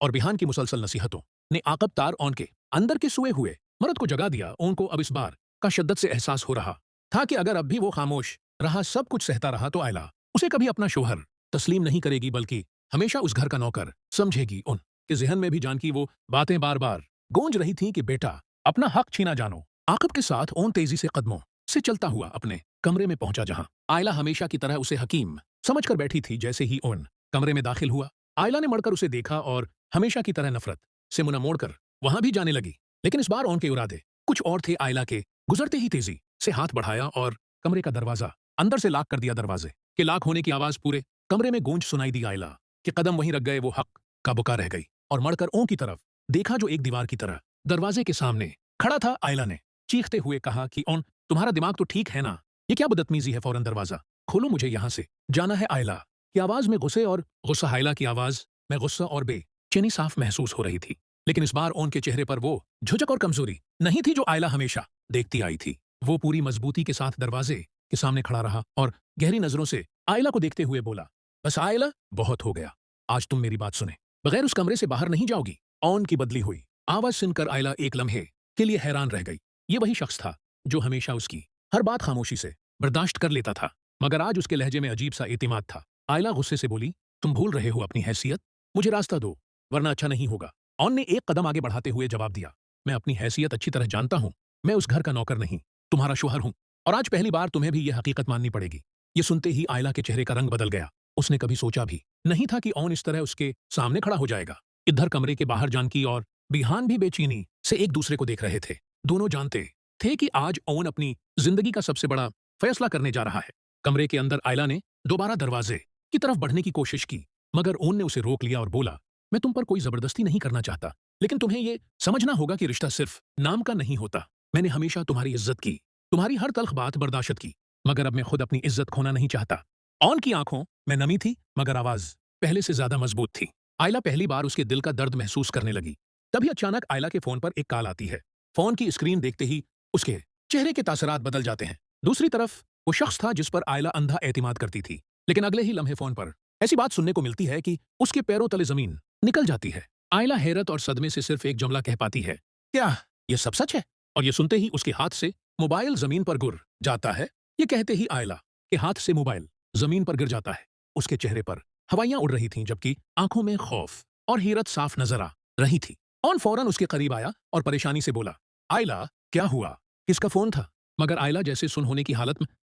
और बिहान की मुसलसल नसीहतों ने आकब तार ओन के अंदर के सोए हुए मर्द को जगा दिया। ओन को अब इस बार का शिद्दत से एहसास हो रहा था कि अगर अब भी वो खामोश रहा, सब कुछ सहता रहा, तो आयला उसे कभी अपना शोहर तस्लीम नहीं करेगी, बल्कि हमेशा उस घर का नौकर समझेगी। उन के जहन में भी जानकी वो बातें बार बार गूंज रही थी कि बेटा, अपना हक छीना जानो। आकब के साथ ओन तेजी से कदमों से चलता हुआ अपने कमरे में पहुंचा, जहां आयला हमेशा की तरह उसे हकीम समझकर बैठी थी। जैसे ही ओन कमरे में दाखिल हुआ, आयला ने मड़कर उसे देखा और हमेशा की तरह नफरत से मुंह मोड़कर वहां भी जाने लगी। लेकिन इस बार ओन के इरादे कुछ और थे। आयला के गुजरते ही तेजी से हाथ बढ़ाया और कमरे का दरवाजा अंदर से लॉक कर दिया। दरवाजे के लॉक होने की आवाज पूरे कमरे में गूंज सुनाई दी। आयला के कदम वहीं रख गए। वो हक का बुका रह गई और मड़कर ओं की तरफ देखा, जो एक दीवार की तरह दरवाजे के सामने खड़ा था। आयला ने चीखते हुए कहा कि ओन, तुम्हारा दिमाग तो ठीक है ना? ये क्या बदतमीजी है? फौरन दरवाजा खोलो, मुझे यहां से जाना है। आयला की आवाज में गुस्से और गुस्सा, आयला की आवाज में गुस्सा और बेचैनी साफ महसूस हो रही थी। लेकिन इस बार ओन के चेहरे पर वो झुझक और कमजोरी नहीं थी जो आयला हमेशा देखती आई थी। वो पूरी मजबूती के साथ दरवाजे के सामने खड़ा रहा और गहरी नजरों से आयला को देखते हुए बोला, बस आयला, बहुत हो गया। आज तुम मेरी बात सुने बगैर उस कमरे से बाहर नहीं जाओगी। ओन की बदली हुई आवाज सुनकर आयला एक लम्हे के लिए हैरान रह गई। ये वही शख्स था जो हमेशा उसकी हर बात खामोशी से बर्दाश्त कर लेता था, मगर आज उसके लहजे में अजीब सा एतिमाद था। आयला गुस्से से बोली, तुम भूल रहे हो अपनी हैसियत। मुझे रास्ता दो, वरना अच्छा नहीं होगा। ओन ने एक कदम आगे बढ़ाते हुए जवाब दिया, मैं अपनी हैसियत अच्छी तरह जानता हूं। मैं उस घर का नौकर नहीं, तुम्हारा शोहर हूं, और आज पहली बार तुम्हें भी यह हकीकत माननी पड़ेगी। ये सुनते ही आयला के चेहरे का रंग बदल गया। उसने कभी सोचा भी नहीं था कि ओन इस तरह उसके सामने खड़ा हो जाएगा। इधर कमरे के बाहर जानकी और बिहान भी बेचैनी से एक दूसरे को देख रहे थे। दोनों जानते थे कि आज ओन अपनी जिंदगी का सबसे बड़ा फैसला करने जा रहा है। कमरे के अंदर आयला ने दोबारा दरवाजे की तरफ बढ़ने की कोशिश की, मगर ओन ने उसे रोक लिया और बोला, मैं तुम पर कोई जबरदस्ती नहीं करना चाहता, लेकिन तुम्हें यह समझना होगा कि रिश्ता सिर्फ नाम का नहीं होता। मैंने हमेशा तुम्हारी इज्जत की, तुम्हारी हर तल्ख बात बर्दाश्त की, मगर अब मैं खुद अपनी इज्जत खोना नहीं चाहता। ओन की आंखों में नमी थी, मगर आवाज पहले से ज्यादा मजबूत थी। आयला पहली बार उसके दिल का दर्द महसूस करने लगी। तभी अचानक आयला के फोन पर एक कॉल आती है। फोन की स्क्रीन देखते ही उसके चेहरे के तासरात बदल जाते हैं। दूसरी तरफ वो शख्स था जिस पर आयला अंधा एतिमाद करती थी। लेकिन अगले ही लम्हे फोन पर ऐसी बात सुनने को मिलती है कि उसके पैरों तले जमीन निकल जाती है। आयला हैरत और सदमे से सिर्फ एक जुमला कह पाती है, क्या ये सब सच है? और ये सुनते ही उसके हाथ से मोबाइल जमीन पर गिर जाता है। ये कहते ही आयला के हाथ से मोबाइल जमीन पर गिर जाता है। उसके चेहरे पर हवाइयां उड़ रही थीं, जबकि आंखों में खौफ और हैरत साफ नजर आ रही थी। ऑन फौरन उसके करीब आया और परेशानी से बोला, आयला, क्या हुआ? किसका फोन था? मगर आयला जैसे सुन होने की हालत में